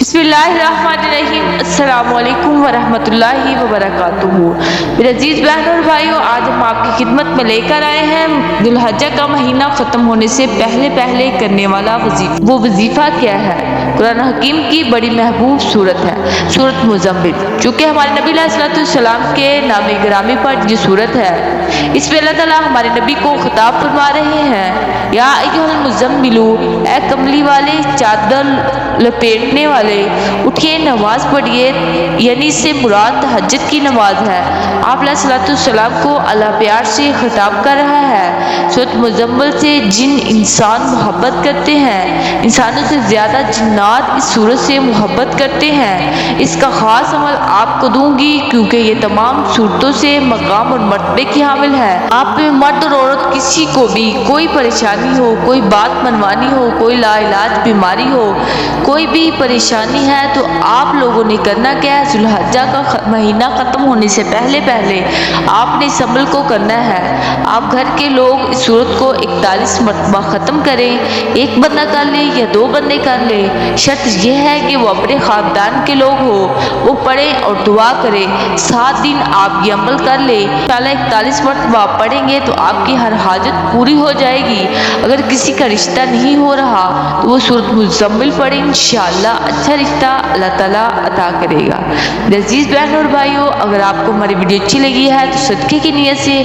बिस्मिल्लाहिर्रहमानिर्रहीम। अस्सलामु अलैकुम वरहमतुल्लाहि वबरकातुहू। मेरे अजीज बहनों और भाइयों, आज हम आपकी खिदमत में लेकर आए हैं दुल्हज्जा का महीना खत्म होने से पहले पहले करने वाला वजीफा। वो वजीफा क्या है? कुरान हकीम की बड़ी महबूब सूरत है, सूरत मुज़म्मिल, जो कि हमारे नबी अलैहिस्सलाम के नाम गिरामी पर ये सूरत है। इसमें अल्लाह ताला हमारे नबी को खिताब फरमा रहे हैं, या अय्युहल मुज़म्मिलू, ए कमली वाले, चादर लपेटने वाले, उठिए नमाज पढ़िए। यानी इससे मुराद तहज्जुद की नमाज है। आप अलैहिस्सलाम को अल्लाह प्यार से खिताब कर रहा है। सूरत मुज़म्मिल से जिन इंसान मोहब्बत करते हैं, इंसानों से ज़्यादा जिन्नात इस सूरत से मोहब्बत करते हैं। इसका ख़ास अमल आपको दूंगी, क्योंकि ये तमाम सूरतों से मकाम और मर्तबे की हामिल है। आप में मर्द और औरत किसी को भी कोई परेशानी हो, कोई बात मनवानी हो, कोई लाइलाज बीमारी हो, कोई भी परेशानी है, तो आप लोगों ने करना क्या है? जुल्हज्जा का महीना ख़त्म होने से पहले पहले आपने इस अमल को करना है। आप घर के लोग इस सूरत को 41 मरतबा ख़त्म करें। एक बंदा कर ले या दो बंदे कर ले, शर्त यह है कि वो अपने ख़ानदान के लोग हो, वो पढ़ें और दुआ करें। 7 दिन आप ये अमल कर ले, इंशाअल्लाह 41 मरतबा पढ़ेंगे तो आपकी हर हाजत पूरी हो जाएगी। अगर किसी का रिश्ता नहीं हो रहा तो वो सूरत मुज़म्मिल पढ़े, इंशाअल्लाह अच्छा रिश्ता अल्लाह ताला अता करेगा। अजीज बहनों और भाइयों, अगर आपको हमारी वीडियो अच्छी लगी है तो सदके की नियत से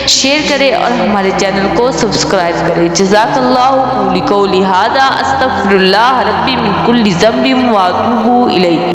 शेयर करें और हमारे चैनल को सब्सक्राइब करें। जज़ाकल्लाहु लिकौली हादा, अस्तगफिरुल्लाह रब्बी मिन कुल्ली ज़ंबिन व अतूबु इलैह।